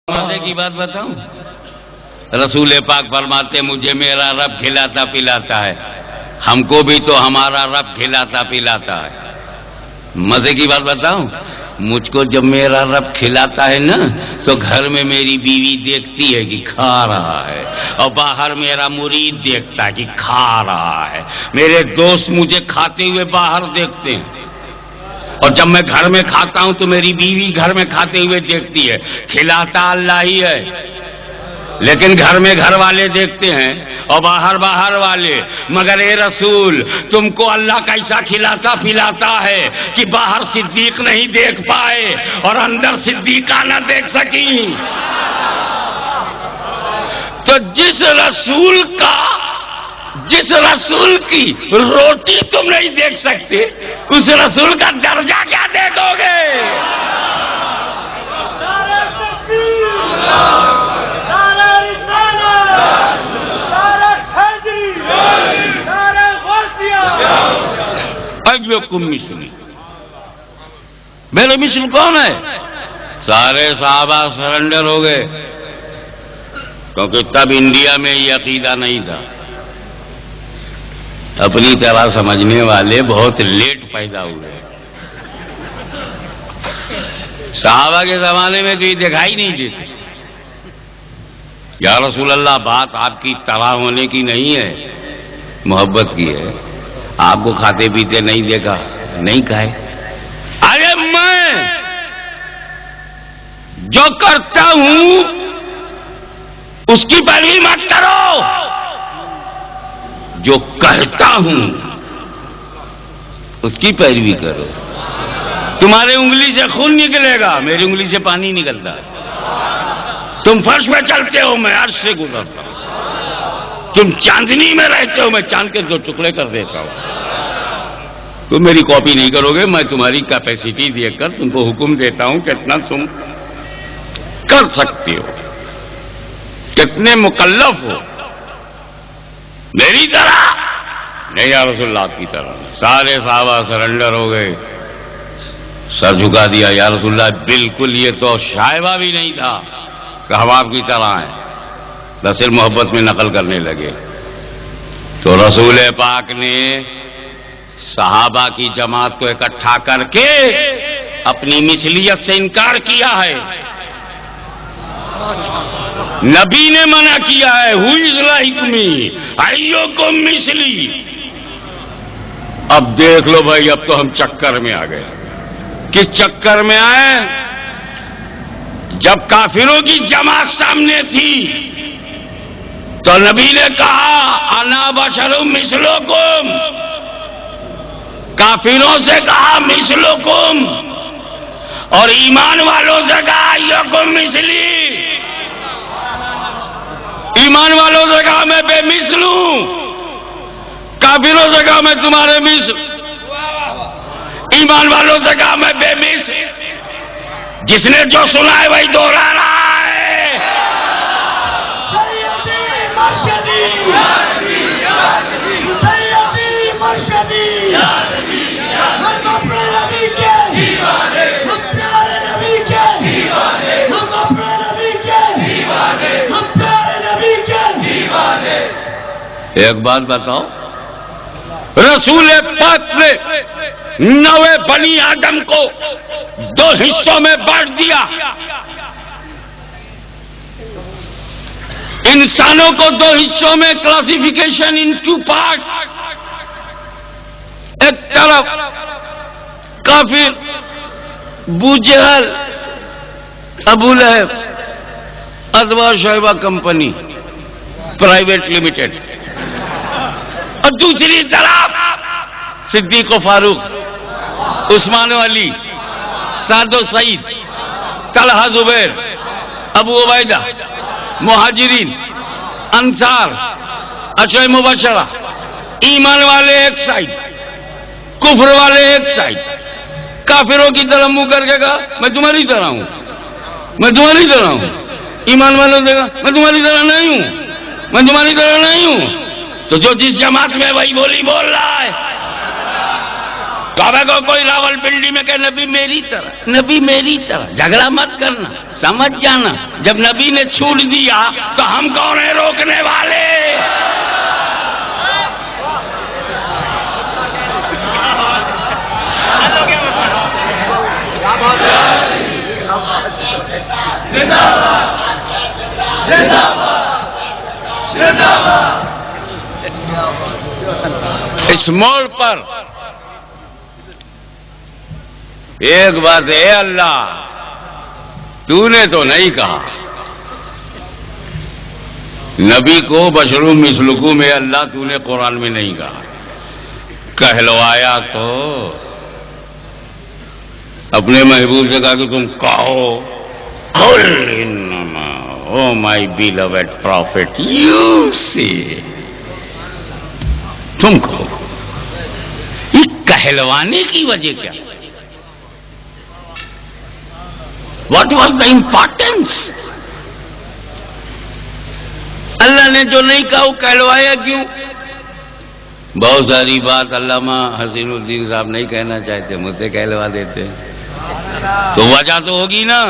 مزے کی بات بتاؤں، رسول پاک فرماتے مجھے میرا رب کھلاتا پلاتا ہے، ہم کو بھی تو ہمارا رب کھلاتا پلاتا ہے۔ مزے کی بات بتاؤں، مجھ کو جب میرا رب کھلاتا ہے نا تو گھر میں میری بیوی دیکھتی ہے کہ کھا رہا ہے، اور باہر میرا مرید دیکھتا ہے کہ کھا رہا ہے، میرے دوست مجھے کھاتے ہوئے باہر دیکھتے ہیں، اور جب میں گھر میں کھاتا ہوں تو میری بیوی گھر میں کھاتے ہوئے دیکھتی ہے۔ کھلاتا اللہ ہی ہے، لیکن گھر میں گھر والے دیکھتے ہیں اور باہر باہر والے۔ مگر اے رسول، تم کو اللہ کیسا کھلاتا پلاتا ہے کہ باہر صدیق نہیں دیکھ پائے اور اندر صدیقہ نہ دیکھ سکی؟ تو جس رسول کی روٹی تم نہیں دیکھ سکتے، اس رسول کا درجہ کیا دیکھو گے؟ مثلی میرے مثل کون ہے؟ سارے صحابہ سرنڈر ہو گئے، کیونکہ تب انڈیا میں یہ عقیدہ نہیں تھا۔ اپنی طرح سمجھنے والے بہت لیٹ پیدا ہوئے۔ صحابہ کے زمانے میں تو یہ دکھائی نہیں دیتے۔ یا رسول اللہ، بات آپ کی طرح ہونے کی نہیں ہے، محبت کی ہے۔ آپ کو کھاتے پیتے نہیں دیکھا، نہیں کھائے۔ ارے میں جو کرتا ہوں اس کی پیروی مت کرو، جو کہتا ہوں اس کی پیروی کرو۔ تمہارے انگلی سے خون نکلے گا، میری انگلی سے پانی نکلتا ہے۔ تم فرش میں چلتے ہو، میں عرش سے گزرتا ہوں۔ تم چاندنی میں رہتے ہو، میں چاند کے 2 ٹکڑے کر دیتا ہوں۔ تم میری کاپی نہیں کرو گے، میں تمہاری کیپیسٹی دیکھ کر تم کو حکم دیتا ہوں کتنا تم کر سکتے ہو، کتنے مکلف ہو۔ میری طرح نہیں، یا رسول اللہ آپ کی طرح۔ سارے صحابہ سرنڈر ہو گئے، سر جھکا دیا۔ یا رسول اللہ بالکل یہ تو شائبہ بھی نہیں تھا کہ ہم آپ کی طرح ہیں، بس صرف محبت میں نقل کرنے لگے۔ تو رسول پاک نے صحابہ کی جماعت کو اکٹھا کر کے اپنی مثلیت سے انکار کیا ہے۔ نبی نے منع کیا ہے، ہو از لائک می، ایوکم مثلی۔ اب دیکھ لو بھائی، اب تو ہم چکر میں آ گئے۔ کس چکر میں آئے؟ جب کافروں کی جماعت سامنے تھی تو نبی نے کہا انا بشر مثلکم، کافروں سے کہا مثلکم، اور ایمان والوں سے کہا ایوکم مثلی۔ ایمان والوں سے کہا میں بے مثل ہوں، کافروں سے کہا میں تمہارے مثل۔ ایمان والوں سے کہا میں بے مثل۔ جس نے جو سنا ہے وہی دوہرا رہا ہے۔ ایک بات بتاؤ، رسول پاک نے 9 بنی آدم کو 2 حصوں میں بانٹ دیا۔ انسانوں کو 2 حصوں میں، کلاسیفیکیشن ان 2 پارٹ۔ ایک طرف کافر ابو جہل، ابو لہب، ادوا شعیبہ کمپنی پرائیویٹ لمیٹڈ، اور دوسری طرف صدیق و فاروق، عثمان و علی، سعد و سعید، طلحہ زبیر، ابو عبیدہ، مہاجرین، انصار، عشرہ مبشرہ۔ ایمان والے ایک سائڈ، کفر والے ایک سائڈ۔ کافروں کی طرح منہ کر کے کہا میں تمہاری طرح ہوں، میں تمہاری طرح ہوں۔ ایمان والوں نے کہا میں تمہاری طرح نہیں ہوں، میں تمہاری طرح نہیں ہوں۔ تو جو جس جماعت میں وہی بولی بول رہا ہے۔ کعبہ کو کوئی راول پنڈی میں کہ نبی میری طرح، نبی میری طرح، جھگڑا مت کرنا۔ سمجھ جانا، جب نبی نے چھوڑ دیا تو ہم کون ہیں روکنے والے؟ اس موڑ پر ایک بات ہے، اللہ تو نے تو نہیں کہا، نبی کو بشر مثلکم میں اللہ تو نے قرآن میں نہیں کہا، کہلوایا تو اپنے محبوب سے کہا کہ تم کہو قل انما او مائی بیلوڈ پروفٹ یو سی، تم کہو۔ یہ کہلوانے کی وجہ کیا؟ What was the importance? اللہ نے جو نہیں کہا وہ کہلوایا کیوں؟ بہت ساری بات علامہ حسین الدین صاحب نہیں کہنا چاہتے، مجھ سے کہلوا دیتے، تو وجہ تو ہوگی نا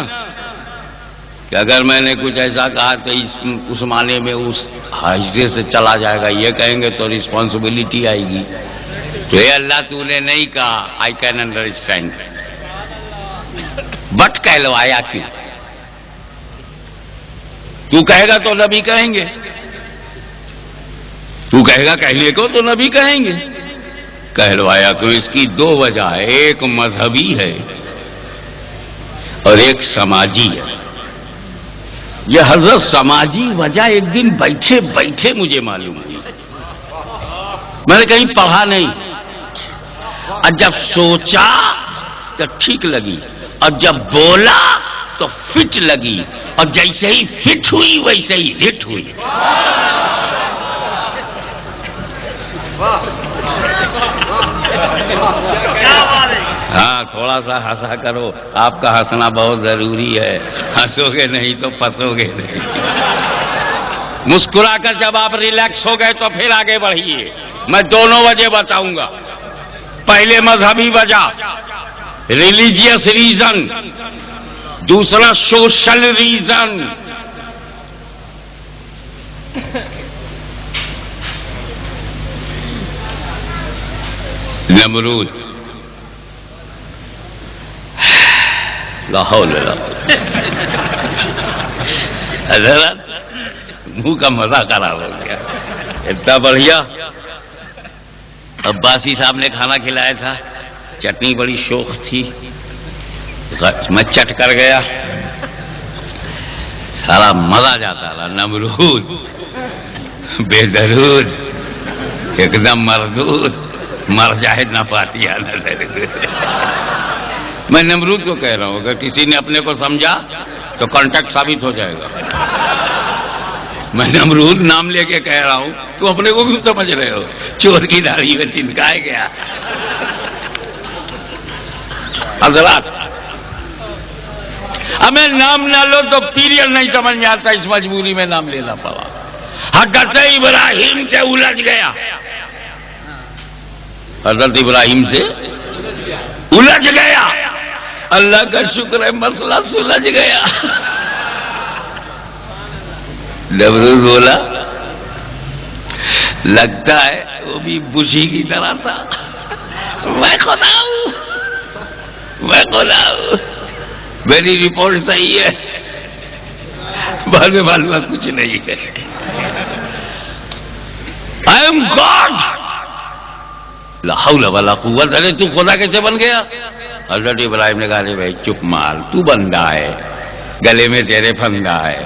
کہ اگر میں نے کچھ ایسا کہا تو اس معنی میں اس حصے سے چلا جائے گا، یہ کہیں گے تو رسپانسبلٹی آئے گی، تو یہ اللہ تو نے نہیں کہا، آئی کین انڈرسٹینڈ، بٹ کہلوایا کیوں؟ تو کہے گا تو نبی کہیں گے، تو کہے گا کہنے کو تو نبی کہیں گے، کہلوایا کیوں؟ اس کی دو وجہ ہے، ایک مذہبی ہے اور ایک سماجی ہے۔ یہ حضرت سماجی وجہ ایک دن بیٹھے بیٹھے مجھے معلوم ہوئی، میں نے کہیں پڑھا نہیں، اور جب سوچا تو ٹھیک لگی، اور جب بولا تو فٹ لگی، اور جیسے ہی فٹ ہوئی ویسے ہی ہٹ ہوئی۔ ہاں تھوڑا سا ہنسا کرو، آپ کا ہنسنا بہت ضروری ہے، ہنسو گے نہیں تو پھنسو گے نہیں۔ مسکرا کر جب آپ ریلیکس ہو گئے تو پھر آگے بڑھیے۔ میں دونوں وجہ بتاؤں گا، پہلے مذہبی وجہ ریلیجیس ریزن، دوسرا سوشل ریزن۔ نمرود لا حول ولا قوت، حضرت منہ کا مزہ خراب ہو گیا، اتنا بڑھیا عباسی صاحب نے کھانا کھلایا تھا، چٹنی بڑی شوق تھی، میں چٹ کر گیا، سارا مزہ جاتا رہا۔ نمرود بے درود، ایک دم مردود، مر جائے نہ پاتی میں نمرود کو کہہ رہا ہوں، اگر کسی نے اپنے کو سمجھا تو کانٹیکٹ ثابت ہو جائے گا۔ میں نمرود نام لے کے کہہ رہا ہوں، تو اپنے کو کیوں سمجھ رہے ہو؟ چور کی داڑھی میں تنکائے گیا۔ حضرات ہمیں نام نہ لو تو پیریڈ نہیں سمجھ میں آتا، اس مجبوری میں نام لینا پڑا۔ حضرت ابراہیم سے الجھ گیا، حضرت ابراہیم سے الجھ گیا، اللہ کا شکر ہے مسئلہ سلجھ گیا۔ نمرود بولا لگتا ہے وہ بھی بشی کی طرح تھا، میں خدا ہوں، میں خدا ہوں، میری رپورٹ صحیح ہے، بعد میں معلوم کچھ نہیں ہے، I am God۔ لا حول ولا قوت، ارے تو خدا کیسے بن گیا؟ حضرت ابراہیم نے کہا ارے بھائی چپ مار، تو بندہ ہے، گلے میں تیرے پھندا ہے،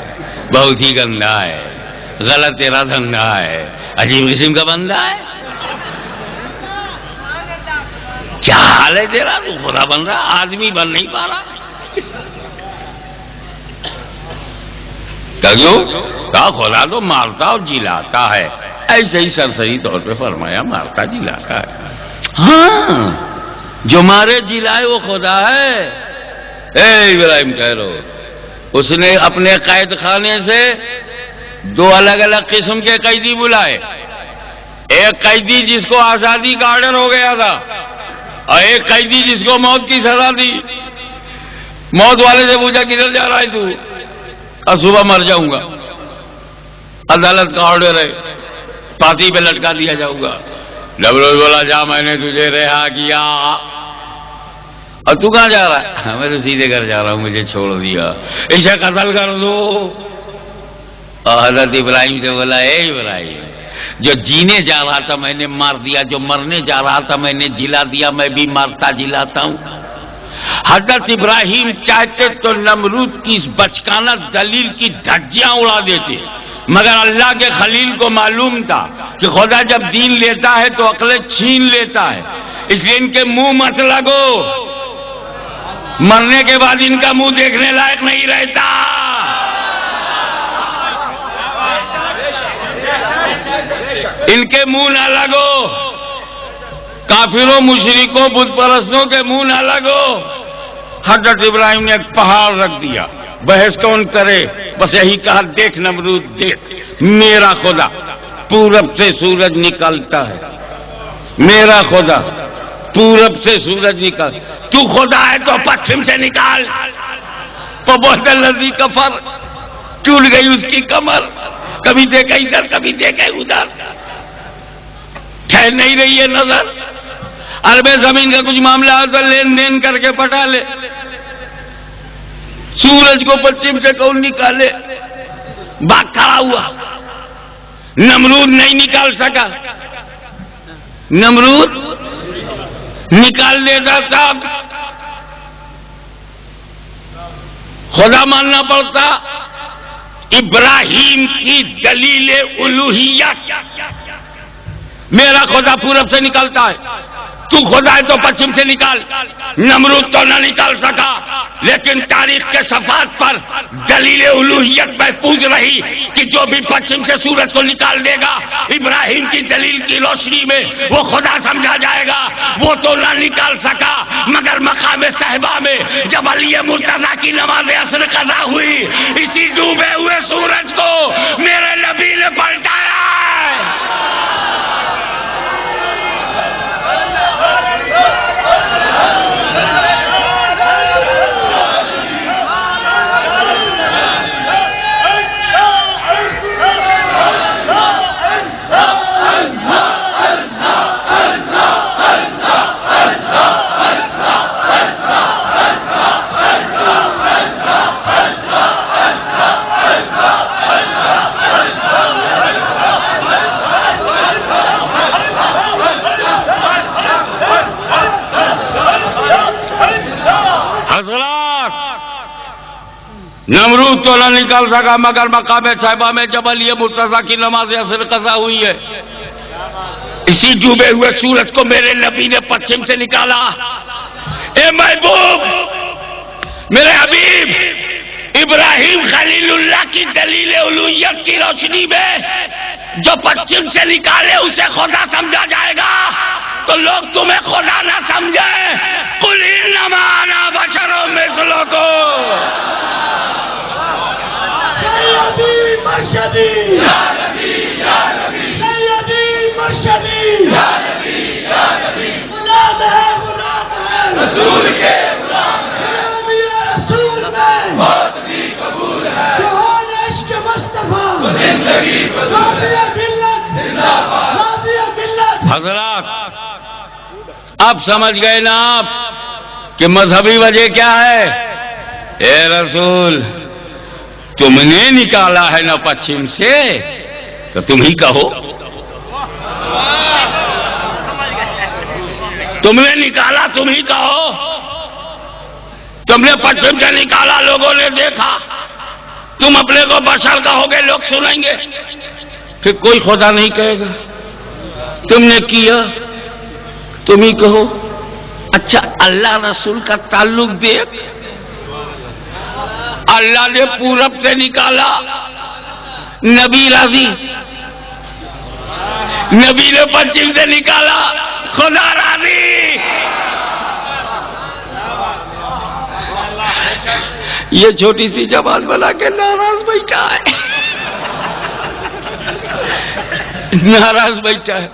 بہت ہی گندا ہے، غلط تیرا دھندا ہے، عجیب قسم کا بندہ ہے، کیا حال ہے تیرا؟ تو خدا بن رہا، آدمی بن نہیں پا رہا۔ کہا خدا تو مارتا اور جلاتا ہے، ایسے ہی سرسری طور پہ فرمایا مارتا جلاتا ہے، ہاں جو مارے جلائے وہ خدا ہے۔ اے ابراہیم کہہ رہو، اس نے اپنے قید خانے سے دو الگ الگ قسم کے قیدی بلائے، ایک قیدی جس کو آزادی کا آرڈر ہو گیا تھا، اور ایک قیدی جس کو موت کی سزا دی۔ موت والے سے پوچھا کدھر جا رہا ہے تو؟ اور صبح مر جاؤں گا، عدالت کا آرڈر ہے، پھانسی پہ لٹکا دیا جاؤں گا۔ نمرود بولا جا میں نے تجھے رہا کیا، اور تو کہاں جا رہا ہے؟ میں تو سیدھے گھر جا رہا ہوں، مجھے چھوڑ دیا، اسے قتل کر دو۔ اور حضرت ابراہیم سے بولا اے ابراہیم، جو جینے جا رہا تھا میں نے مار دیا، جو مرنے جا رہا تھا میں نے جلا دیا، میں بھی مارتا جلاتا ہوں۔ حضرت ابراہیم چاہتے تو نمرود کی اس بچکانہ دلیل کی دھجیاں اڑا دیتے، مگر اللہ کے خلیل کو معلوم تھا کہ خدا جب دین لیتا ہے تو عقلیں چھین لیتا ہے، اس لیے ان کے منہ مت لگو، مرنے کے بعد ان کا منہ دیکھنے لائق نہیں رہتا۔ ان کے منہ نہ لگو، کافروں مشرکوں بت پرستوں کے منہ نہ لگو۔ حضرت ابراہیم نے ایک پہاڑ رکھ دیا، بحث کون کرے، بس یہی کہا دیکھ نمرود دیکھ، میرا خدا پورب سے سورج نکلتا ہے، میرا خدا پورب سے سورج نکال، تو خدا ہے تو پچھم سے نکال۔ تو بہت الذی کفر، ٹوٹ گئی اس کی کمر، کبھی دیکھا ادھر کبھی دیکھا ادھر، ٹھہر نہیں رہی ہے نظر۔ عرب زمین کا کچھ معاملہ ہوتا لین دین کر کے پٹا لے، سورج کو پچھم سے کون نکالے؟ باغ کھڑا ہوا، نمرود نہیں نکال سکا، نمرود نکال دیتا تھا، خدا ماننا پڑتا۔ ابراہیم کی دلیل الوہیت، میرا خدا پورب سے نکلتا ہے، تو خدا ہے تو پچھم سے نکال۔ نمرود تو نہ نکال سکا، لیکن تاریخ کے صفحات پر دلیل الوہیت محفوظ رہی کہ جو بھی پچھم سے سورج کو نکال دے گا ابراہیم کی دلیل کی روشنی میں وہ خدا سمجھا جائے گا۔ وہ تو نہ نکال سکا، مگر مقام صحبہ میں جب علی مرتضیٰ کی نماز عصر قضا ہوئی، اسی ڈوبے ہوئے سورج کو میرے نبی نے پلٹایا ہے۔ نمرود تو نہ نکال سکا، مگر مقام صحبہ میں جب علی مرتضیٰ کی نماز عصر قضا ہوئی ہے، اسی ڈوبے ہوئے سورج کو میرے نبی نے پچھم سے نکالا۔ اے محبوب، میرے حبیب، ابراہیم خلیل اللہ کی دلیل الوہیت کی روشنی میں جو پچھم سے نکالے اسے خدا سمجھا جائے گا، تو لوگ تمہیں خدا نہ سمجھیں۔ قل انما انا بشر مثلکم، سیدی مرشدی یا نبی یا نبی، سیدی مرشدی یا نبی یا نبی، غلام ہے رسول کے غلام ہے، نبی رسول میں موت بھی قبول ہے، جہان عشق مصطفیٰ تو زندگی قبول ہے، ملت زندہ باد ملت۔ حضرات اب سمجھ گئے نا آپ کہ مذہبی وجہ کیا ہے؟ اے رسول، تم نے نکالا ہے نا پچھم سے، تو تم ہی کہو، تم نے نکالا تم ہی کہو، تم نے پچھم سے نکالا لوگوں نے دیکھا، تم اپنے کو بشر کہو گے لوگ سنیں گے، پھر کوئی خدا نہیں کہے گا، تم نے کیا تم ہی کہو۔ اچھا اللہ رسول کا تعلق دیکھ، اللہ نے پورب سے نکالا، نبی راضی، نبی نے پچھم سے نکالا، خدا راضی۔ یہ چھوٹی سی زبان بنا کے ناراض بیٹھا ہے، ناراض بیٹھا ہے۔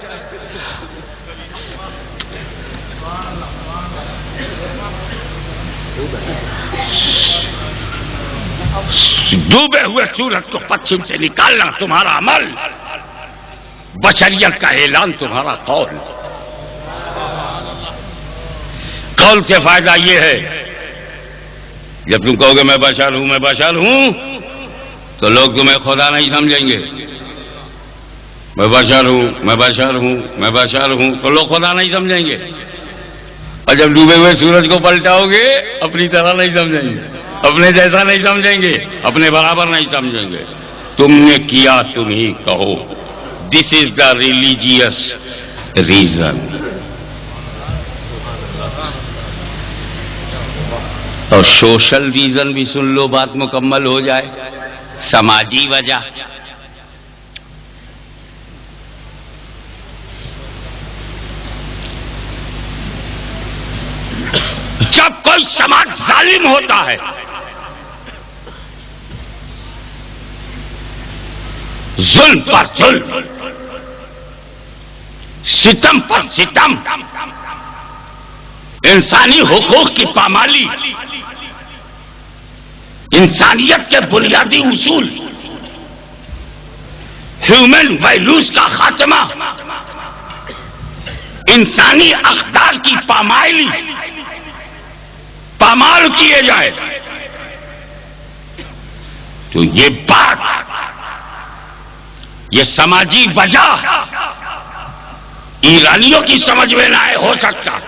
ڈوبے ہوئے سورج کو پچھم سے نکالنا تمہارا عمل، بشریت کا اعلان تمہارا قول۔ قول سے فائدہ یہ ہے، جب تم کہو گے میں بشر ہوں میں بشر ہوں، تو لوگ تمہیں خدا نہیں سمجھیں گے۔ میں بشر ہوں میں بشر ہوں میں بشر ہوں تو لوگ خدا نہیں سمجھیں گے، اور جب ڈوبے ہوئے سورج کو پلٹاؤ گے اپنی طرح نہیں سمجھیں گے، اپنے جیسا نہیں سمجھیں گے، اپنے برابر نہیں سمجھیں گے۔ تم نے کیا تم ہی کہو، دس از دا ریلیجیس ریزن۔ اور سوشل ریزن بھی سن لو، بات مکمل ہو جائے۔ سماجی وجہ، جب کوئی سماج ظالم ہوتا ہے، ظلم پر ظلم، ستم پر ستم، انسانی حقوق کی پامالی، انسانیت کے بنیادی اصول، ہیومن ویلیوز کا خاتمہ، انسانی اقدار کی پامال کیے جائے، تو یہ بات، یہ سماجی وجہ ایرانیوں کی سمجھ میں نہ ہو سکتا،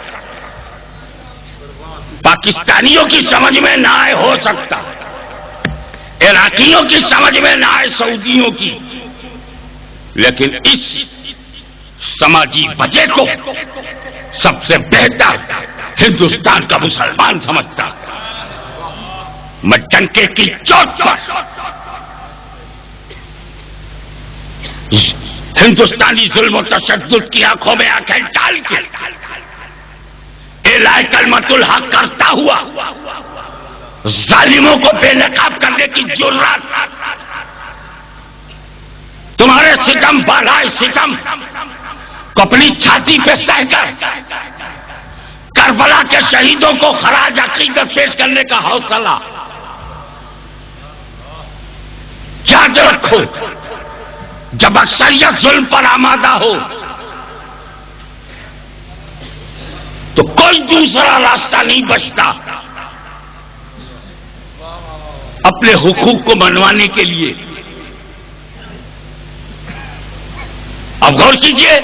پاکستانیوں کی سمجھ میں نہ ہو سکتا، عراقیوں کی سمجھ میں نہ آئے، سعودیوں کی، لیکن اس سماجی وجہ کو سب سے بہتر ہندوستان کا مسلمان سمجھتا۔ میں ڈنکے کی چوٹ پر ہندوستانی ظلم و تشدد کی آنکھوں میں آنکھیں ڈال کے اعلان کلمت الحق کرتا ہوا ظالموں کو بے نقاب کرنے کی جرات، تمہارے ستم بالائے ستم کو اپنی چھاتی پہ سہ کر کربلا کے شہیدوں کو خراج عقیدت پیش کرنے کا حوصلہ یاد رکھو۔ جب اکثریت ظلم پر آمادہ ہو تو کوئی دوسرا راستہ نہیں بچتا اپنے حقوق کو منوانے کے لیے۔ اب غور کیجئے،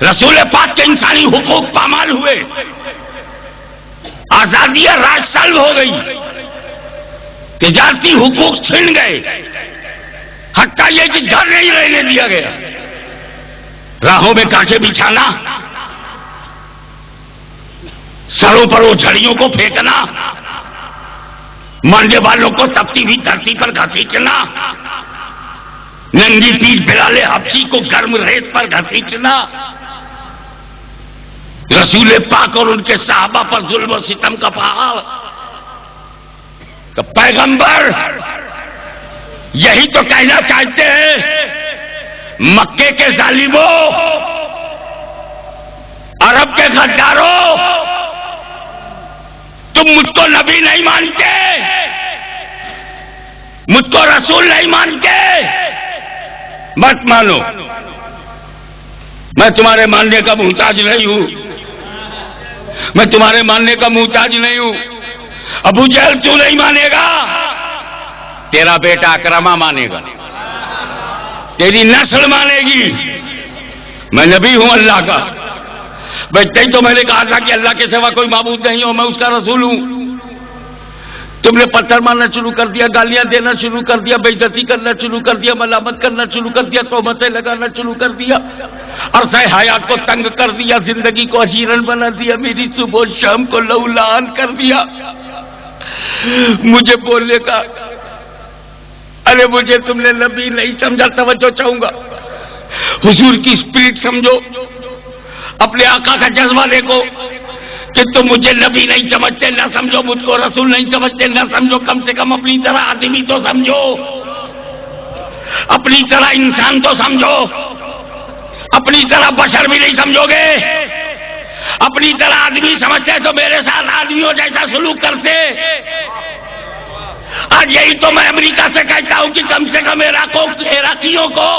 رسول پاک کے انسانی حقوق پامال ہوئے، آزادی راج سلب ہو گئی، تجارتی حقوق چھن گئے، حتیٰ یہ کہ گھر نہیں رہنے دیا گیا، راہوں میں کانٹے بچھانا، سروں پر وہ جھڑیوں کو پھینکنا، مرنے والوں کو تپتی ہوئی دھرتی پر گھسیٹنا، ننگی پیٹھ بلال حبشی کو گرم ریت پر گھسیٹنا، رسول پاک اور ان کے صحابہ پر ظلم و ستم کا پہاڑ۔ تو پیغمبر یہی تو کہنا چاہتے ہیں، مکے کے ظالموں، عرب کے غداروں، تم مجھ کو نبی نہیں مانتے، مجھ کو رسول نہیں مانتے، مت مانو، میں تمہارے ماننے کا محتاج نہیں ہوں، میں تمہارے ماننے کا محتاج نہیں ہوں۔ ابو جہل تو نہیں مانے گا، تیرا بیٹا اکرمہ مانے گا، تیری نسل مانے گی، میں نبی ہوں اللہ کا۔ بھائی تو میں نے کہا تھا کہ اللہ کے سوا کوئی معبود نہیں ہو، میں اس کا رسول ہوں، تم نے پتھر مارنا شروع کر دیا، گالیاں دینا شروع کر دیا، بے عزتی کرنا شروع کر دیا، ملامت کرنا شروع کر دیا، تہمتیں لگانا شروع کر دیا، عرصہ حیات کو تنگ کر دیا، زندگی کو اجیرن بنا دیا، میری صبح و شام کو لولان کر دیا۔ مجھے بولنے کا، ارے مجھے تم نے نبی نہیں سمجھا، توجہ چاہوں گا، حضور کی اسپرٹ سمجھو، اپنے آقا کا جذبہ دیکھو کہ تم مجھے نبی نہیں سمجھتے نہ سمجھو، مجھ کو رسول نہیں سمجھتے نہ سمجھو، کم سے کم اپنی طرح آدمی تو سمجھو، اپنی طرح انسان تو سمجھو، اپنی طرح بشر بھی نہیں سمجھو گے، اپنی طرح آدمی سمجھتے تو میرے ساتھ آدمیوں جیسا سلوک کرتے. آج یہی تو میں امریکہ سے کہتا ہوں کہ کم سے کم عراقیوں کو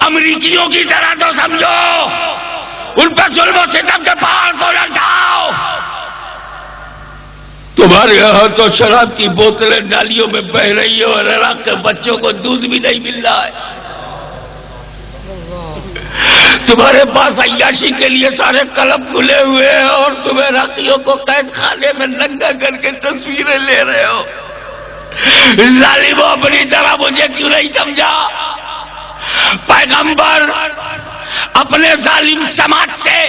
امریکیوں کی طرح تو سمجھو, ان پر ظلم و ستم کے پہاڑ کو نہ ڈھاؤ. تمہارے یہاں تو شراب کی بوتلیں نالیوں میں بہ رہی ہیں اور عراق کے بچوں کو دودھ بھی نہیں مل رہا ہے. تمہارے پاس عیاشی کے لیے سارے کلب کھلے ہوئے ہیں اور تم عراقیوں کو قید خانے میں ننگا کر کے تصویریں لے رہے ہو. ظالموں, اپنی طرح مجھے کیوں نہیں سمجھا؟ پیغمبر اپنے ظالم سماج سے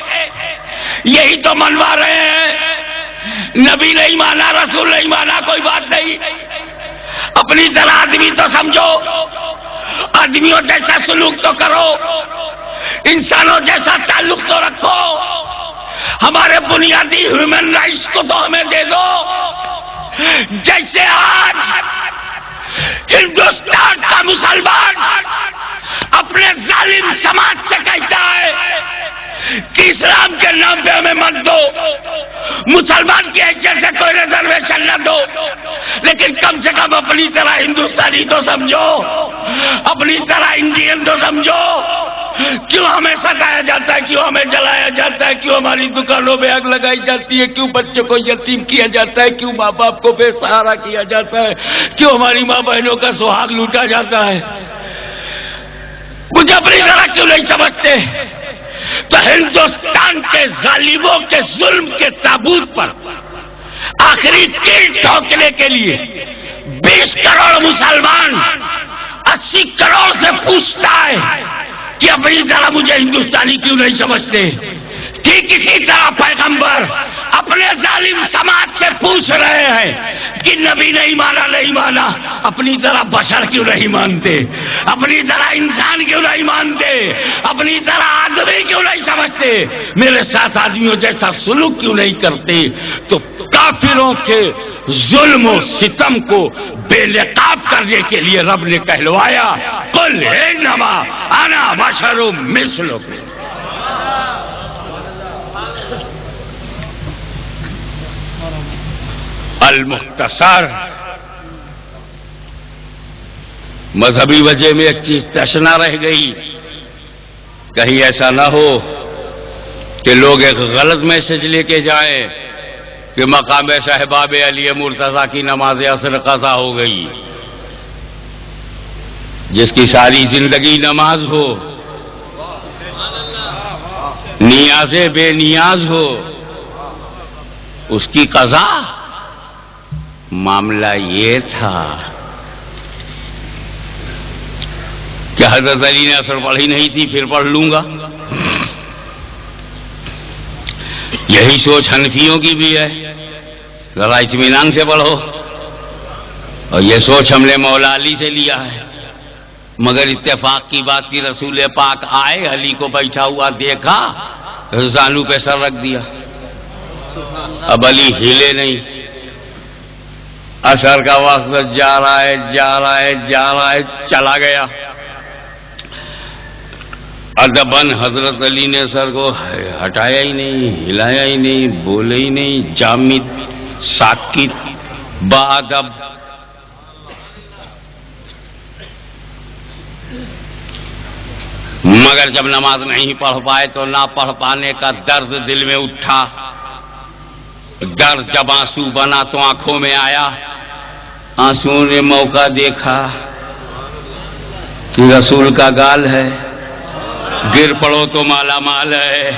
یہی تو منوا رہے ہیں. نبی نہیں مانا, رسول نہیں مانا, کوئی بات نہیں, اپنی طرح آدمی تو سمجھو, آدمیوں جیسا سلوک تو کرو, انسانوں جیسا تعلق تو رکھو. ہمارے بنیادی ہیومن رائٹس کو تو ہمیں دے دو. جیسے آج ہندوستان کا مسلمان اپنے ظالم سماج سے کہتا ہے کہ اسلام کے نام پہ ہمیں مت دو, مسلمان کی حیثیت سے کوئی ریزرویشن نہ دو, لیکن کم سے کم اپنی طرح ہندوستانی تو سمجھو, اپنی طرح انڈین تو سمجھو. کیوں ہمیں ستایا جاتا ہے, کیوں ہمیں جلایا جاتا ہے, کیوں ہماری دکانوں میں آگ لگائی جاتی ہے, کیوں بچوں کو یتیم کیا جاتا ہے, کیوں ماں باپ کو بے سہارا کیا جاتا ہے, کیوں ہماری ماں بہنوں کا سہاگ لوٹا جاتا ہے. مجھے اپنی طرح کیوں نہیں سمجھتے؟ تو ہندوستان کے ظالموں کے ظلم کے تابوت پر آخری کیل ٹھوکنے کے لیے 20 کروڑ مسلمان 80 کروڑ سے پوچھتا ہے کہ اپنی طرح مجھے ہندوستانی کیوں نہیں سمجھتے. ٹھیک اسی طرح پیغمبر اپنے ظالم سماج سے پوچھ رہے ہیں کہ نبی نہیں مانا, اپنی طرح بشر کیوں نہیں مانتے, اپنی طرح انسان کیوں نہیں مانتے, اپنی طرح آدمی کیوں نہیں سمجھتے, میرے ساتھ آدمیوں جیسا سلوک کیوں نہیں کرتے. تو کافروں کے ظلم و ستم کو بے نقاب کرنے کے لیے رب نے کہلوایا, قل انما انا بشر مثلکم. المختصر مذہبی وجہ میں ایک چیز تشنا رہ گئی, کہیں ایسا نہ ہو کہ لوگ ایک غلط میسج لے کے جائیں کہ مقام صاحباب علی مرتضیٰ کی نماز عصر قضا ہو گئی. جس کی ساری زندگی نماز ہو, نیاز بے نیاز ہو, اس کی قضا. معاملہ یہ تھا کہ حضرت علی نے عصر پڑھی نہیں تھی, پھر پڑھ لوں گا. یہی سوچ حنفیوں کی بھی ہے, ذرا اطمینان سے پڑھو. اور یہ سوچ ہم نے مولا علی سے لیا ہے. مگر اتفاق کی بات کی رسول پاک آئے, علی کو بیٹھا ہوا دیکھا, زانو پہ سر رکھ دیا. اب علی ہلے نہیں. عصر کا وقت جا رہا ہے, چلا گیا. ادبن حضرت علی نے سر کو ہٹایا ہی نہیں, ہلایا ہی نہیں, بولے ہی نہیں, جامد ساکت بادب. مگر جب نماز نہیں پڑھ پائے تو نہ پڑھ پانے کا درد دل میں اٹھا. درد جب آنسو بنا تو آنکھوں میں آیا. آنسوؤں نے موقع دیکھا کہ رسول کا گال ہے, گر پڑو تو مالا مال ہے.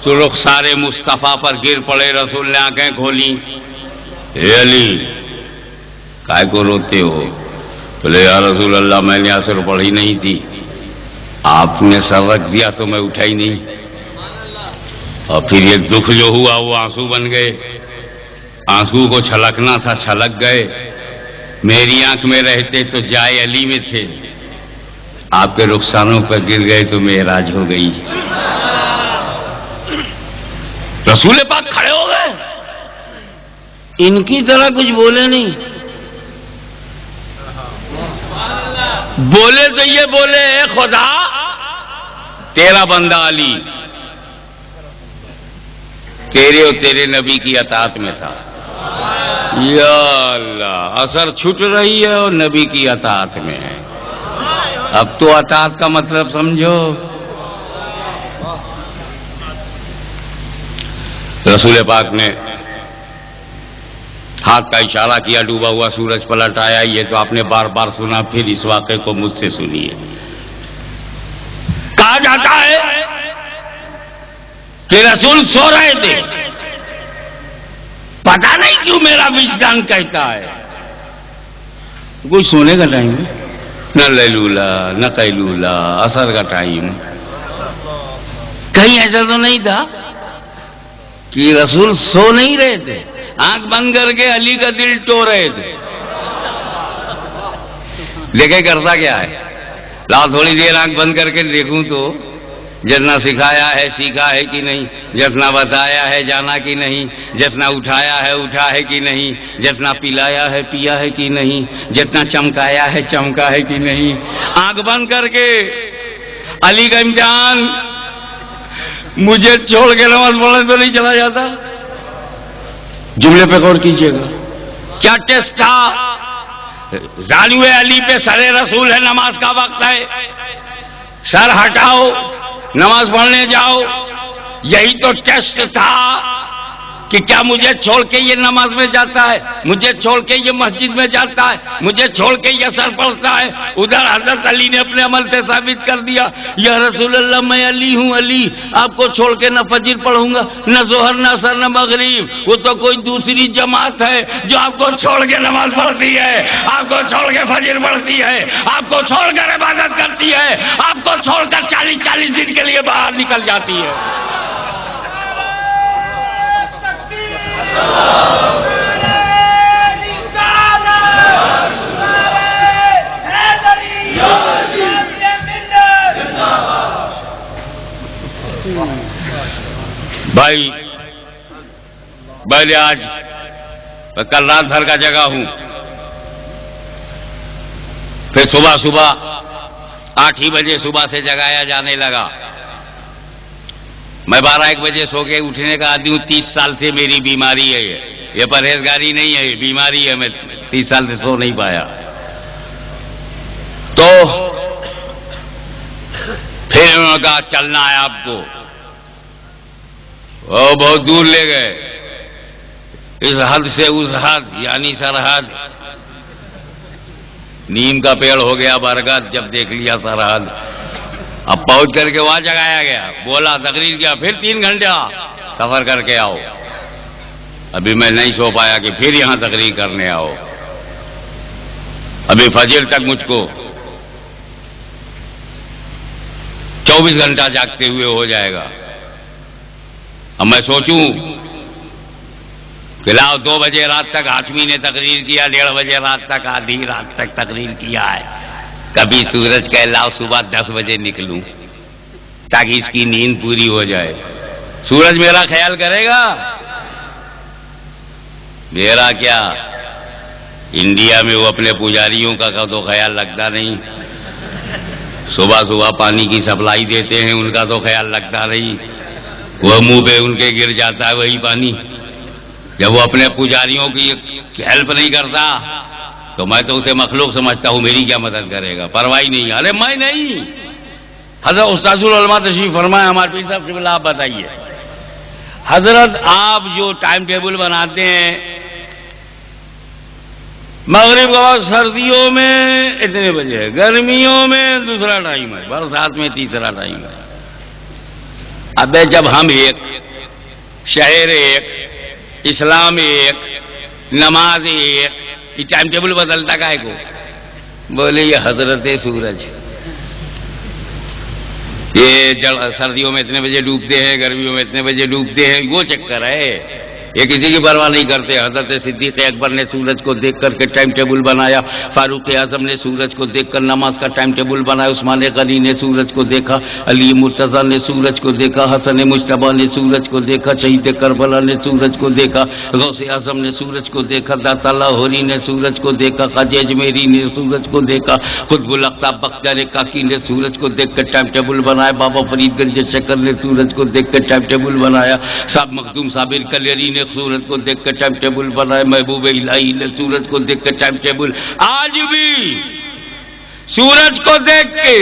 تو رخسار مصطفیٰ پر گر پڑے. رسول نے آنکھیں کھولی, اے علی کائے کو روتے ہو؟ بولے یا رسول اللہ میں نے عصر پڑھی نہیں تھی, آپ نے سر رکھ دیا تو میں اٹھا ہی نہیں. اور پھر یہ دکھ جو ہوا وہ آنسو بن گئے. آنسو کو چھلکنا تھا, چھلک گئے. میری آنکھ میں رہتے تو جائے علی میں تھے, آپ کے رخسانوں پر گر گئے تو معراج ہو گئی. رسول پاک کھڑے ہو گئے, ان کی طرح کچھ بولے نہیں. بولے تو یہ بولے, اے خدا تیرا بندہ علی تیرے اور تیرے نبی کی اطاعت میں تھا. یا اللہ، اثر چھٹ رہی ہے اور نبی کی اطاعت میں ہے. اب تو اطاعت کا مطلب سمجھو. رسول پاک نے ہاتھ کا اشارہ کیا، ڈوبا ہوا سورج پلٹ آیا. یہ تو آپ نے بار بار سنا، پھر اس واقعے کو مجھ سے سنیے. کہا جاتا ہے کہ رسول سو رہے تھے. پتا نہیں کیوں میرا وجدان کہتا ہے کوئی سونے کا ٹائم نہ لیلولا نہ قیلولا، اثر کا ٹائم. کہیں ایسا تو نہیں تھا کہ رسول سو نہیں رہے تھے، آنکھ بند کر کے علی کا دل ٹو رہے تھے. دیکھے کرتا کیا ہے. لاؤ تھوڑی دیر آنکھ بند کر کے دیکھوں تو جتنا سکھایا ہے سیکھا ہے کہ نہیں، جتنا بتایا ہے جانا کہ نہیں، جتنا اٹھایا ہے اٹھا ہے کہ نہیں، جتنا پلایا ہے پیا ہے کہ نہیں، جتنا چمکایا ہے چمکا ہے کہ نہیں. آنکھ بند کر کے علی کا امتحان. مجھے چھوڑ کے نماز پڑھنے تو نہیں چلا جاتا. جملے پہ غور کیجیے گا، کیا ٹیسٹ تھا. زانوے علی پہ سر رسول ہے، نماز کا وقت ہے، سر ہٹاؤ نماز پڑھنے جاؤ. یہی تو ٹیسٹ تھا کہ کیا مجھے چھوڑ کے یہ نماز میں جاتا ہے، مجھے چھوڑ کے یہ مسجد میں جاتا ہے، مجھے چھوڑ کے یہ سر پڑھتا ہے. ادھر حضرت علی نے اپنے عمل سے ثابت کر دیا، یا رسول اللہ میں علی ہوں، علی آپ کو چھوڑ کے نہ فجر پڑھوں گا، نہ ظہر، نہ اثر، نہ مغرب. وہ تو کوئی دوسری جماعت ہے جو آپ کو چھوڑ کے نماز پڑھتی ہے، آپ کو چھوڑ کے فجر پڑھتی ہے، آپ کو چھوڑ کر عبادت کرتی ہے، آپ کو چھوڑ کر 40 دن کے لیے باہر نکل جاتی ہے. بھائی میں آج کل رات بھر کا جگہ ہوں، پھر صبح 8 ہی بجے صبح سے جگایا جانے لگا. میں 12-1 بجے سو کے اٹھنے کا آدمی ہوں. 30 سال سے میری بیماری ہے، یہ پرہیزگاری نہیں ہے، یہ بیماری ہے. میں 30 سال سے سو نہیں پایا. تو پھر انہوں نے کہا چلنا ہے آپ کو. وہ بہت دور لے گئے، اس حد سے اس حد، یعنی سرحد. نیم کا پیڑ ہو گیا برگد جب دیکھ لیا سرحد. اب پہنچ کر کے وہاں جگایا گیا، بولا تقریر کیا، پھر 3 گھنٹے سفر کر کے آؤ. ابھی میں نہیں سو پایا کہ پھر یہاں تقریر کرنے آؤ. ابھی فجر تک مجھ کو 24 گھنٹہ جاگتے ہوئے ہو جائے گا. اب میں سوچوں کہ لاؤ 2 بجے رات تک ہاشمی نے تقریر کیا، 1:30 بجے رات تک، آدھی رات تک تقریر کیا ہے. کبھی سورج کہ لاؤ صبح 10 بجے نکلوں تاکہ اس کی نیند پوری ہو جائے. سورج میرا خیال کرے گا؟ میرا کیا، انڈیا میں وہ اپنے پجاریوں کا تو خیال رکھتا نہیں. صبح پانی کی سپلائی دیتے ہیں، ان کا تو خیال رکھتا نہیں. وہ منہ پہ ان کے گر جاتا ہے وہی پانی. جب وہ اپنے پجاریوں کی ہیلپ نہیں کرتا تو میں تو اسے مخلوق سمجھتا ہوں، میری کیا مدد کرے گا، پرواہ نہیں. ارے میں نہیں. حضرت استاذ العلماء تشریف فرمائے، ہمارے پیر صاحب سے آپ بتائیے. حضرت آپ جو ٹائم ٹیبل بناتے ہیں، مغرب کا وقت سردیوں میں اتنے بجے ہے، گرمیوں میں دوسرا ٹائم ہے، برسات میں تیسرا ٹائم ہے. ابے جب ہم ایک، شہر ایک، اسلام ایک، نماز ایک، یہ ٹائم ٹیبل بدلتا کائے کو؟ بولے یہ حضرت سورج، یہ سردیوں میں اتنے بجے ڈوبتے ہیں، گرمیوں میں اتنے بجے ڈوبتے ہیں، وہ چکر ہے. یہ کسی کی پرواہ نہیں کرتے. حضرت صدیق اکبر نے سورج کو دیکھ کر کے ٹائم ٹیبل بنایا, فاروق اعظم نے سورج کو دیکھ کر نماز کا ٹائم ٹیبل بنایا, عثمان غنی نے سورج کو دیکھا, علی مرتضیٰ نے سورج کو دیکھا, حسن مجتبیٰ نے سورج کو دیکھا, شہید کربلا نے سورج کو دیکھا, غوث اعظم نے سورج کو دیکھا, داتا لاہوری نے سورج کو دیکھا, خواجہ اجمیری نے سورج کو دیکھا, قطب الافطاب بختیار کاکی نے سورج کو دیکھ کر ٹائم ٹیبل بنایا, بابا فرید گنج شکر نے سورج کو دیکھ کر ٹائم ٹیبل بنایا, صاحب مخدوم صابر کلیری نے سورج کو دیکھ کر ٹائم ٹیبل بنایا, محبوب الہی نے سورج کو دیکھ کر ٹائم ٹیبل. آج بھی سورج کو دیکھ کے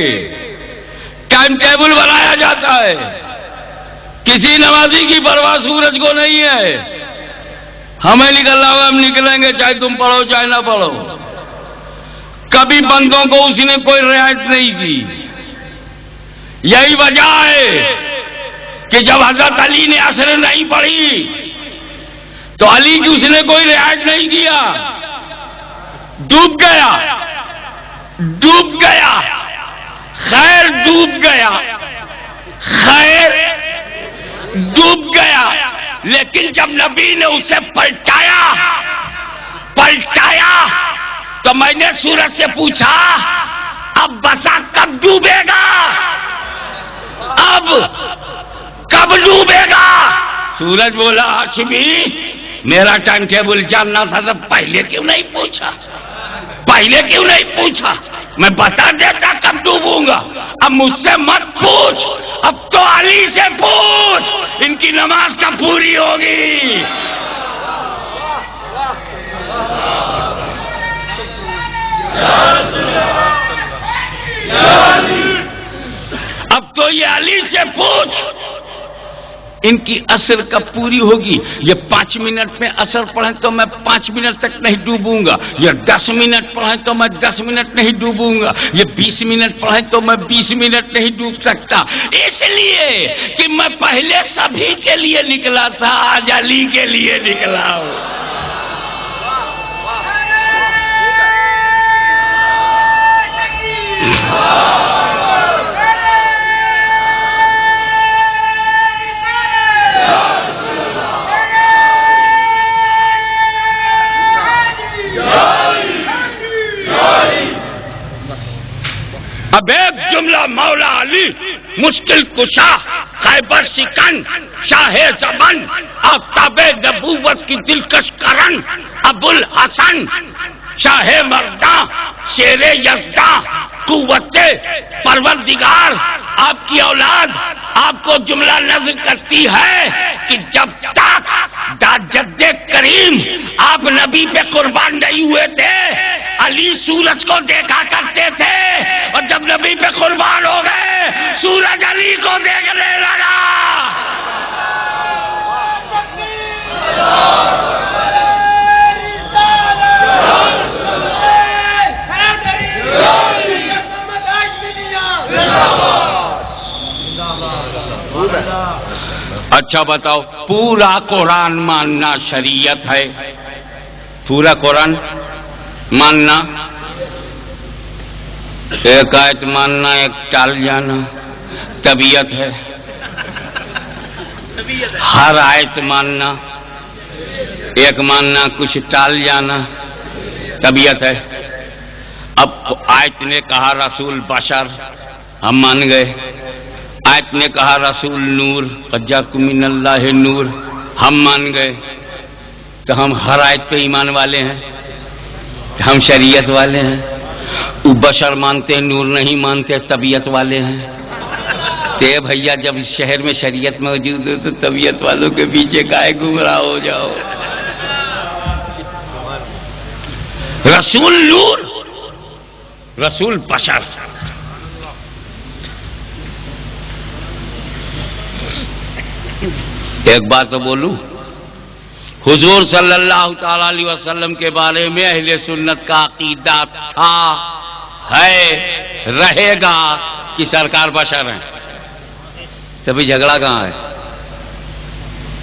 ٹائم ٹیبل بنایا جاتا ہے. کسی نمازی کی پرواہ سورج کو نہیں ہے. ہمیں نکلنا ہوگا, ہم نکلیں گے, چاہے تم پڑھو چاہے نہ پڑھو. کبھی بندوں کو اس نے کوئی رعایت نہیں کی. یہی وجہ ہے کہ جب حضرت علی نے عصر نہیں پڑھی تو علی کی اس نے کوئی رعایت نہیں کیا, ڈوب گیا, ڈوب گیا, خیر ڈوب گیا, خیر ڈوب گیا. لیکن جب نبی نے اسے پلٹایا تو میں نے سورج سے پوچھا اب بتا کب ڈوبے گا, اب کب ڈوبے گا؟ سورج بولا ہاشمی میرا ٹائم ٹیبل جاننا تھا تو پہلے کیوں نہیں پوچھا, پہلے کیوں نہیں پوچھا, میں بتا دیتا کب ڈوبوں گا. اب مجھ سے مت پوچھ, اب تو علی سے پوچھ, ان کی نماز کب پوری ہوگی. اب تو یہ علی سے پوچھ ان کی اثر کب پوری ہوگی. یہ 5 منٹ میں اثر پڑھیں تو میں 5 منٹ تک نہیں ڈوبوں گا, یہ 10 منٹ پڑھیں تو میں 10 منٹ نہیں ڈوبوں گا, یہ 20 منٹ پڑھیں تو میں 20 منٹ نہیں ڈوب سکتا. اس لیے کہ میں پہلے سبھی کے لیے نکلا تھا, آج علی کے لیے نکلا ہوں. اب ایک جملہ مولا علی مشکل کشا, خیبر شکن, شاہ زبان, آفتاب نبوت کی دلکش کرن, ابو الحسن, شاہ مرداں, شیر یزداں, قوت پروردگار. آپ کی اولاد آپ کو جملہ نظم کرتی ہے کہ جب تک جد کریم آپ نبی پہ قربان نہیں ہوئے تھے علی سورج کو دیکھا کرتے تھے, اور جب نبی پہ قربان ہو گئے سورج علی کو دیکھنے لگا. اچھا بتاؤ, پورا قرآن ماننا شریعت ہے؟ پورا قرآن ماننا, ایک آیت ماننا ایک ٹال جانا طبیعت ہے. ہر آیت ماننا, ایک ماننا کچھ ٹال جانا طبیعت ہے. اب آیت نے کہا رسول بشر, ہم مان گئے. آیت نے کہا رسول نور, جاءکم من اللہ نور, ہم مان گئے. تو ہم ہر آیت پہ ایمان والے ہیں, ہم شریعت والے ہیں. وہ بشر مانتے ہیں, نور نہیں مانتے, طبیعت والے ہیں. تے بھیا جب اس شہر میں شریعت موجود ہے تو طبیعت والوں کے پیچھے کائے گمراہ ہو جاؤ. رسول نور, رسول بشر. ایک بات تو بولوں, حضور صلی اللہ تعالی علیہ وسلم کے بارے میں اہل سنت کا عقیدہ تھا, ہے, رہے گا کہ سرکار بشر ہیں. تبھی جھگڑا کہاں ہے,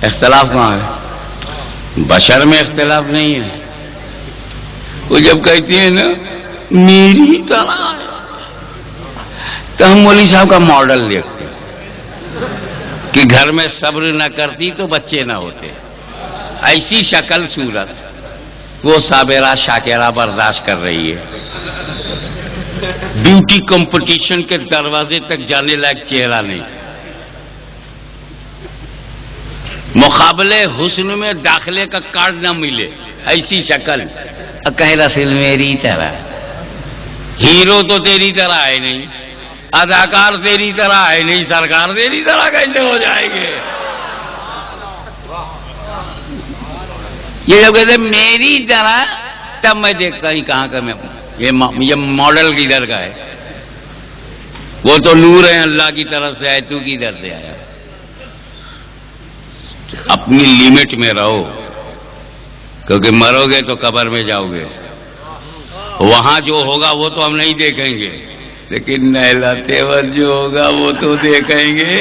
اختلاف کہاں ہے؟ بشر میں اختلاف نہیں ہے. وہ جب کہتی ہیں نا میری طرح, تو ہم مولوی صاحب کا ماڈل دیکھتے ہیں کہ گھر میں صبر نہ کرتی تو بچے نہ ہوتے. ایسی شکل صورت وہ صابرہ شاکرہ برداشت کر رہی ہے. بیوٹی کمپٹیشن کے دروازے تک جانے لائق چہرہ نہیں. مقابلے حسن میں داخلے کا کارڈ نہ ملے ایسی شکل. کہہ رسول میری طرح. ہیرو تو تیری طرح ہے نہیں, اداکار تیری طرح ہے نہیں, سرکار تیری طرح کیسے ہو جائے گے؟ یہ جب کہتے ہیں میری طرح, تب میں دیکھتا ہی کہاں کا میں یہ ماڈل کدھر کا ہے. وہ تو نور ہے اللہ کی طرف سے ہے, تو کدھر سے آیا؟ اپنی لیمٹ میں رہو, کیونکہ مرو گے تو قبر میں جاؤ گے. وہاں جو ہوگا وہ تو ہم نہیں دیکھیں گے, لیکن نیلا تیور جو ہوگا وہ تو دیکھیں گے.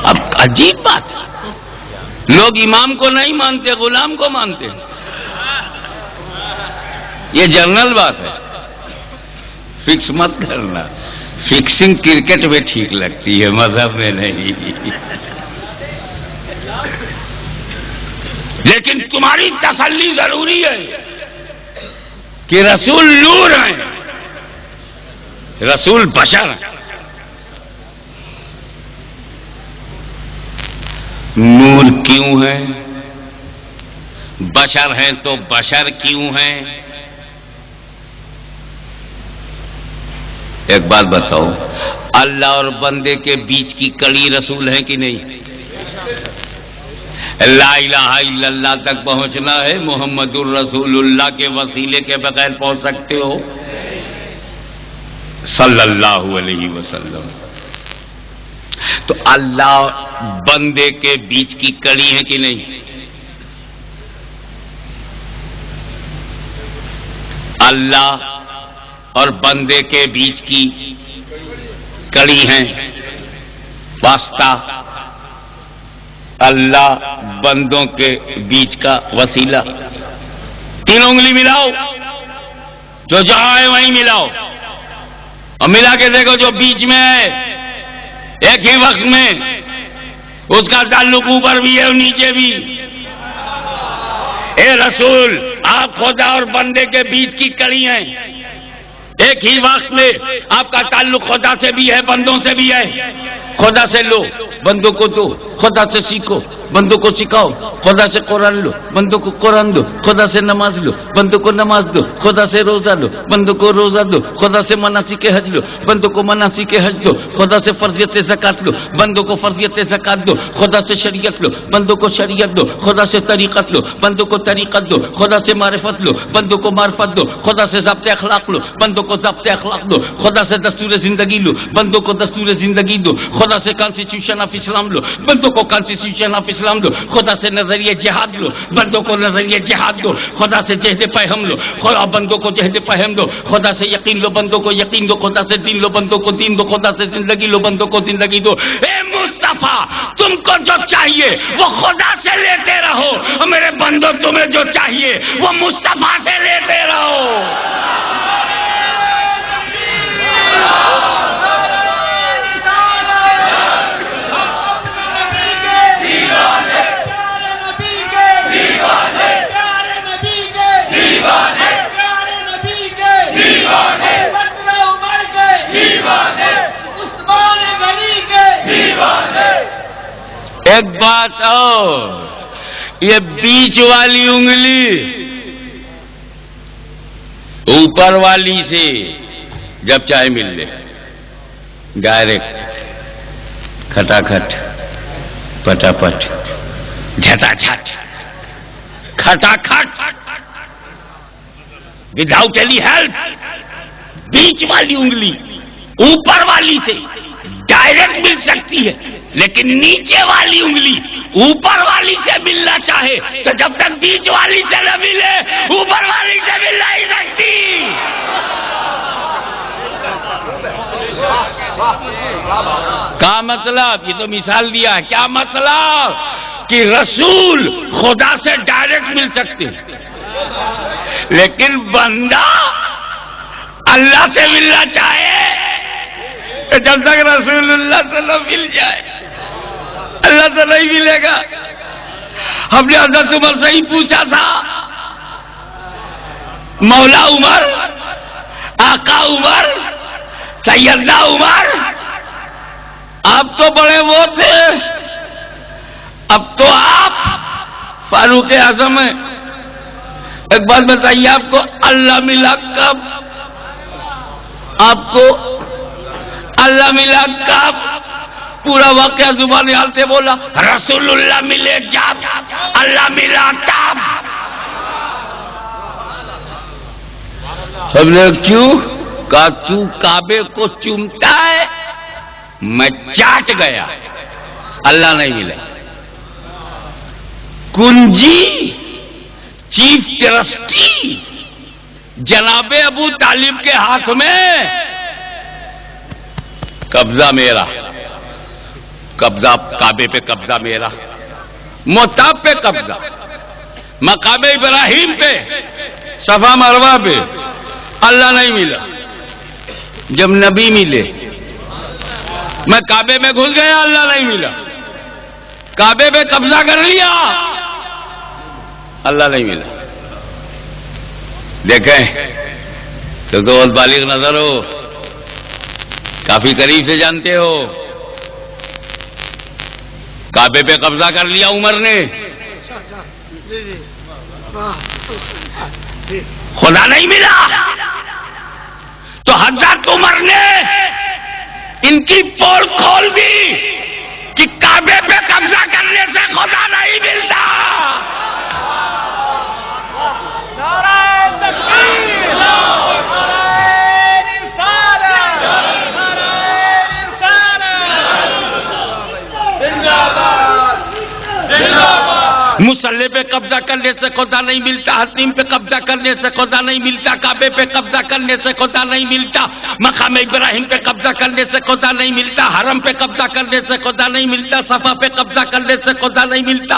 اب عجیب بات, لوگ امام کو نہیں مانتے, غلام کو مانتے. یہ جنرل بات ہے, فکس مت کرنا. فکسنگ کرکٹ میں ٹھیک لگتی ہے, مذہب میں نہیں. لیکن تمہاری تسلی ضروری ہے کہ رسول نور ہیں, رسول بشر ہیں. نور کیوں ہے؟ بشر ہیں تو بشر کیوں ہیں؟ ایک بات بتاؤ, اللہ اور بندے کے بیچ کی کڑی رسول ہے کہ نہیں؟ لا الہ الا اللہ تک پہنچنا ہے, محمد الرسول اللہ کے وسیلے کے بغیر پہنچ سکتے ہو؟ صلی اللہ علیہ وسلم. تو اللہ بندے کے بیچ کی کڑی ہے کہ نہیں؟ اللہ اور بندے کے بیچ کی کڑی ہے, واسطہ. اللہ بندوں کے بیچ کا وسیلہ. تین انگلی ملاؤ, جو جہاں ہے وہیں ملاؤ, اور ملا کے دیکھو جو بیچ میں ہے ایک ہی وقت میں اس کا تعلق اوپر بھی ہے اور نیچے بھی. اے رسول, آپ خدا اور بندے کے بیچ کی کڑی ہیں. ایک ہی وقت میں آپ کا تعلق خدا سے بھی ہے, بندوں سے بھی ہے. خدا سے لو, بندوں کو دو. خدا سے سیکھو, بندوں کو سکھاؤ. خدا سے قرآن لو, بندوں کو قرآن دو. خدا سے نماز لو, بندوں کو نماز دو. خدا سے روزہ لو, بندوں کو روزہ دو. خدا سے مناسک حج لو, بندوں کو مناسک حج دو. خدا سے فرضیت زکات لو, بندوں کو فرضیت زکات دو. خدا سے شریعت لو, بندوں کو شریعت دو. خدا سے طریقت لو, بندوں کو طریقت دو. خدا سے معرفت لو, بندوں کو معرفت دو. خدا سے ضابط اخلاق لو, بندوں کو ضابط اخلاق دو. خدا سے دستور زندگی لو, بندوں کو دستور زندگی دو. خدا سے کانسٹیٹیوشن آف اسلام لو, بندوں کو کانسٹیٹیوشن آف اسلام دو. خدا سے نظریہ جہاد لو, بندوں کو نظریہ جہاد دو. خدا سے جہد پیغام لو, خدا بندوں کو جہد پیغام دو. خدا سے یقین لو, بندوں کو یقین دو. خدا سے دین لو, بندوں کو دین دو. خدا سے زندگی لو, بندوں کو زندگی دو. اے مصطفیٰ, تم کو جو چاہیے وہ خدا سے لیتے رہو, اور میرے بندوں تمہیں جو چاہیے وہ مصطفیٰ سے لیتے رہو. ایک بات اور, یہ بیچ والی انگلی اوپر والی سے جب چاہے مل لے, ڈائریکٹ کھٹاکھٹ پٹاپٹ جھٹا جھٹ کھٹاکھٹ وداؤٹ اینی ہیلپ. بیچ والی انگلی اوپر والی سے ڈائریکٹ مل سکتی ہے, لیکن نیچے والی انگلی اوپر والی سے ملنا چاہے تو جب تک بیچ والی سے نہ ملے اوپر والی سے مل نہیں سکتی. کیا مطلب؟ یہ تو مثال دیا ہے. کیا مطلب؟ کہ رسول خدا سے ڈائریکٹ مل سکتے لیکن بندہ اللہ سے ملنا چاہے کہ جب تک رسول اللہ صلی اللہ علیہ وسلم مل جائے اللہ سے نہیں ملے گا. ہم نے حضرت عمر سے ہی پوچھا تھا، مولا عمر، آقا عمر، سیدنا عمر، آپ تو بڑے وہ تھے، اب تو آپ فاروق اعظم ہیں. ایک بات بتائیے، آپ کو اللہ ملا کب؟ آپ کو اللہ ملا کب؟ پورا واقعہ زبان حال سے بولا، رسول اللہ ملے جب، اللہ ملا تب. ہم نے کیوں کہا؟ تو کعبے کو چومتا ہے، میں چاٹ گیا، اللہ نہیں ملا. کنجی چیف ٹرسٹی جناب ابو طالب کے ہاتھ میں، قبضہ میرا، قبضہ کعبے پہ قبضہ میرا، محتاب پہ قبضہ، مقام ابراہیم پہ، صفا مروہ پہ. اللہ نہیں ملا. جب نبی ملے، میں کعبے میں گھس گیا، اللہ نہیں ملا. کعبے پہ قبضہ کر لیا، اللہ نہیں ملا. دیکھیں تو بہت بالغ نظر ہو، کافی قریب سے جانتے ہو. کعبے پہ قبضہ کر لیا عمر نے، خدا نہیں ملا. تو حضرت عمر نے ان کی پول کھول دی کہ کعبے پہ قبضہ کرنے سے خدا نہیں ملتا. مسلح پہ قبضہ کرنے سے خدا نہیں ملتا، حتیم پہ قبضہ کرنے سے خدا نہیں ملتا، کعبے پہ قبضہ کرنے سے خدا نہیں ملتا، مقام ابراہیم پہ قبضہ کرنے سے خدا نہیں ملتا، حرم پہ قبضہ کرنے سے خدا نہیں ملتا، صفا پہ قبضہ کرنے سے خدا نہیں ملتا،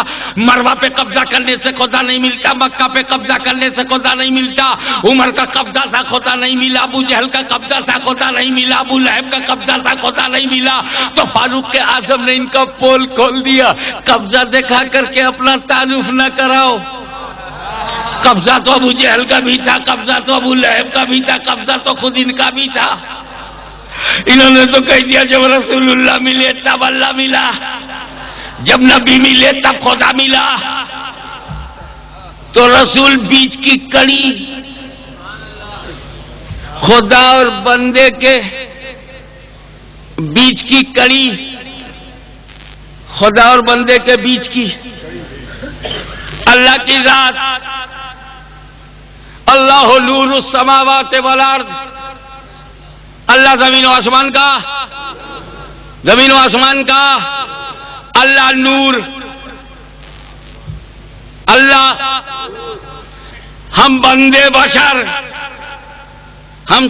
مروہ پہ قبضہ کرنے سے خدا نہیں ملتا، مکہ پہ قبضہ کرنے سے خدا نہیں ملتا. عمر کا قبضہ تھا، خدا نہیں ملا. ابو جہل کا قبضہ تھا، خدا نہیں ملا. ابو لہب کا قبضہ تھا، خدا نہیں ملا. تو فاروق اعظم نے ان کا پول کھول دیا. قبضہ دکھا کر کے اپنا تعارف نہ کراؤ. قبضہ تو ابو جہل کا بھی تھا، قبضہ تو ابو لہب کا بھی تھا، قبضہ تو خود ان کا بھی تھا. انہوں نے تو کہہ دیا جب رسول اللہ ملے تب اللہ ملا، جب نبی ملے تب خدا ملا. تو رسول بیچ کی کڑی، خدا اور بندے کے بیچ کی کڑی، خدا اور بندے کے بیچ کی اللہ کی ذات. اللہ نور السماوات والارض، اللہ زمین و آسمان کا، زمین و آسمان کا اللہ نور. اللہ ہم بندے بشر، ہم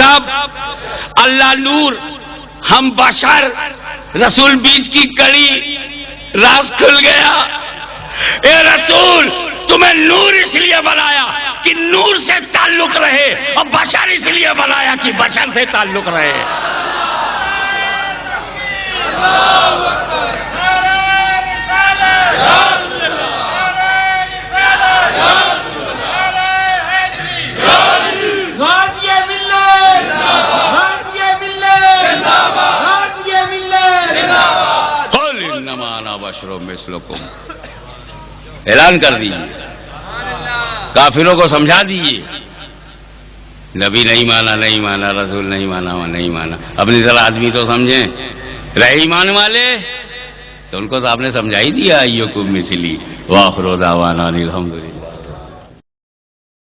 سب اللہ نور، ہم بشر. رسول بیچ کی کڑی، راز کھل گیا. اے رسول، تمہیں نور اس لیے بنایا کہ نور سے تعلق رہے، اور بشر اس لیے بنایا کہ بشر سے تعلق رہے. اعلان کر دیجیے، کافروں کو سمجھا دیجیے، نبی نہیں مانا، نہیں مانا، رسول نہیں مانا، نہیں مانا. اپنی طرح آدمی تو سمجھیں، رہے ایمان والے تو ان کو تو آپ نے سمجھا ہی دیا. ایوکم مثلی وآخر دعوانا الحمدللہ.